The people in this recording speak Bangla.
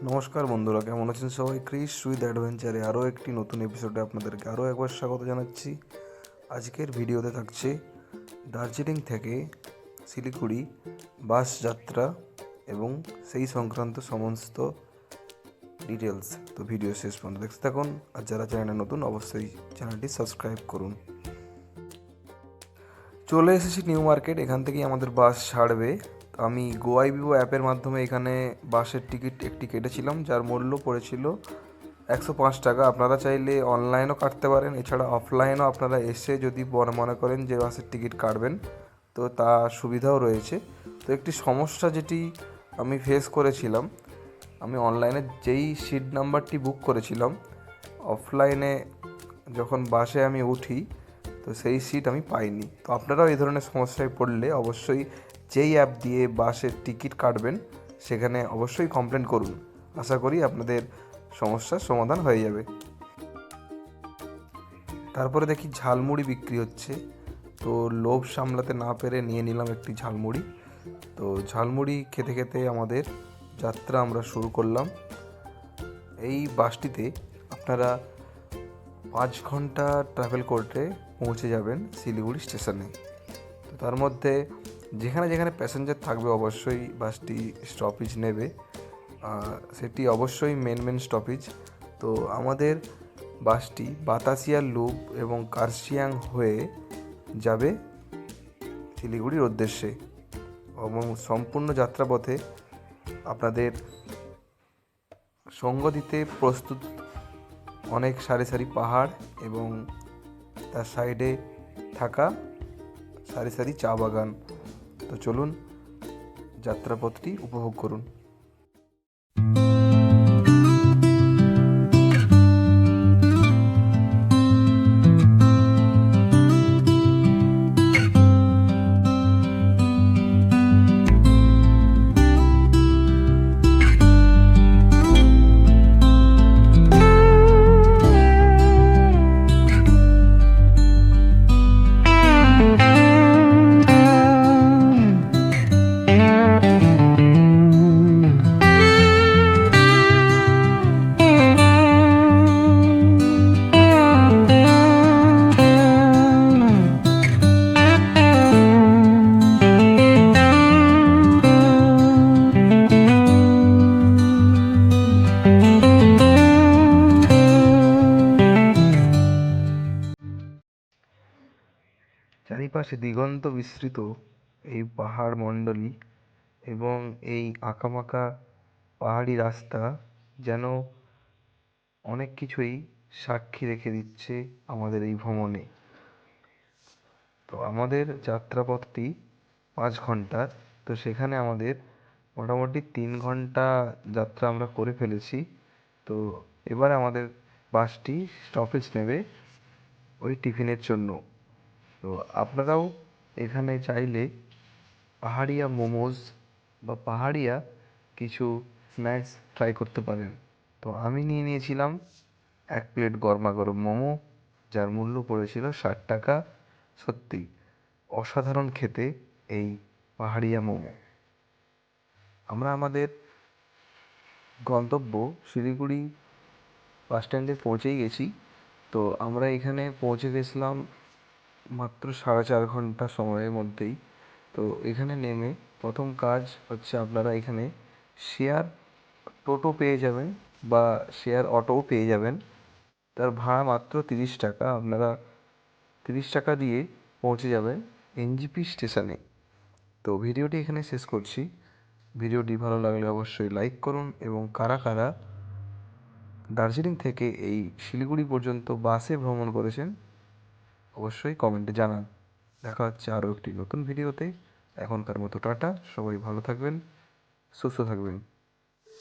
নমস্কার বন্ধুরা, কেমন আছেন সবাই? ক্রিস উইথ অ্যাডভেঞ্চারে আরও একটি নতুন এপিসোডে আপনাদেরকে আরও একবার স্বাগত জানাচ্ছি। আজকের ভিডিওতে থাকছে দার্জিলিং থেকে শিলিগুড়ি বাস যাত্রা এবং সেই সংক্রান্ত সমস্ত ডিটেলস। তো ভিডিও শেষ পর্যন্ত দেখতে থাকুন, আর যারা চ্যানেলে নতুন অবশ্যই চ্যানেলটি সাবস্ক্রাইব করুন। চলে এসেছি নিউ মার্কেট, এখান থেকেই আমাদের বাস ছাড়বে। আমি গোয়াইবিবো অ্যাপের মাধ্যমে এখানে বাসের টিকিট একটি কেটেছিলাম, যার মূল্য পড়েছিল 105 টাকা। আপনারা চাইলে অনলাইনও কাটতে পারেন, এছাড়া অফলাইনও আপনারা এসে যদি মনে করেন যে বাসের টিকিট কাটবেন, তো তা সুবিধাও রয়েছে। তো একটি সমস্যা যেটি আমি ফেস করেছিলাম, আমি অনলাইনে যেই সিট নাম্বারটি বুক করেছিলাম, অফলাইনে যখন বাসে আমি উঠি তো সেই সিট আমি পাইনি। তো আপনারাও এই ধরনের সমস্যায় পড়লে অবশ্যই যেই অ্যাপ দিয়ে বাসের টিকিট কাটবেন সেখানে অবশ্যই কমপ্লেন করুন। আশা করি আপনাদের সমস্যার সমাধান হয়ে যাবে। তারপরে দেখি ঝালমুড়ি বিক্রি হচ্ছে, তো লোভ সামলাতে না পেরে নিয়ে নিলাম একটি ঝালমুড়ি। তো ঝালমুড়ি খেতে খেতে আমাদের যাত্রা আমরা শুরু করলাম। এই বাসটিতে আপনারা 5 ঘন্টা ট্রাভেল করতে পৌঁছে যাবেন শিলিগুড়ি স্টেশনে। তো তার মধ্যে যেখানে যেখানে প্যাসেঞ্জার থাকবে অবশ্যই বাসটি স্টপেজ নেবে, সেটি অবশ্যই মেন স্টপেজ। তো আমাদের বাসটি বাতাসিয়া লুপ এবং কার্শিয়াং হয়ে যাবে শিলিগুড়ির উদ্দেশ্যে, এবং সম্পূর্ণ যাত্রাপথে আপনাদের সঙ্গ দিতে প্রস্তুত অনেক সারি সারি পাহাড় এবং তার সাইডে থাকা সারি সারি চা বাগান। তো চলুন যাত্রাপথটি উপভোগ করুন। চারিপাশে দিগন্ত বিস্তৃত এই পাহাড় মণ্ডলী এবং এই আঁকাবাঁকা পাহাড়ি রাস্তা যেন অনেক কিছুই সাক্ষী রেখে দিচ্ছে আমাদের এই ভ্রমণে। তো আমাদের যাত্রাপথটি 5 ঘন্টার, তো সেখানে আমাদের মোটামুটি 3 ঘন্টা যাত্রা আমরা করে ফেলেছি। তো এবার আমাদের বাসটি স্টপেজ নেবে ওই টিফিনের জন্য। তো আপনারাও এখানে চাইলে পাহাড়িয়া মোমোজ বা পাহাড়িয়া কিছু স্ন্যাক্স ট্রাই করতে পারেন। তো আমি নিয়ে নিয়েছিলাম 1 প্লেট গরমা গরম মোমো, যার মূল্য পড়েছিল 60 টাকা। সত্যি অসাধারণ খেতে এই পাহাড়িয়া মোমো। আমরা আমাদের গন্তব্য শিলিগুড়ি বাস স্ট্যান্ডে পৌঁছেই গেছি। তো আমরা এখানে পৌঁছে গেছিলাম মাত্র 4.5 ঘন্টা সময়ের মধ্যেই। তো এখানে নেমে প্রথম কাজ হচ্ছে আপনারা এখানে শেয়ার টোটো পেয়ে যাবেন বা শেয়ার অটোও পেয়ে যাবেন। তার ভাড়া মাত্র 30 টাকা। আপনারা 30 টাকা দিয়ে পৌঁছে যাবেন এনজেপি স্টেশনে। তো ভিডিওটি এখানে শেষ করছি। ভিডিওটি ভালো লাগলে অবশ্যই লাইক করুন, এবং কারা কারা দার্জিলিং থেকে এই শিলিগুড়ি পর্যন্ত বাসে ভ্রমণ করেছেন অবশ্যই কমেন্টে জানান। দেখা হচ্ছে আরও একটি নতুন ভিডিওতে। এখনকার মতো টাটা, সবাই ভালো থাকবেন, সুস্থ থাকবেন।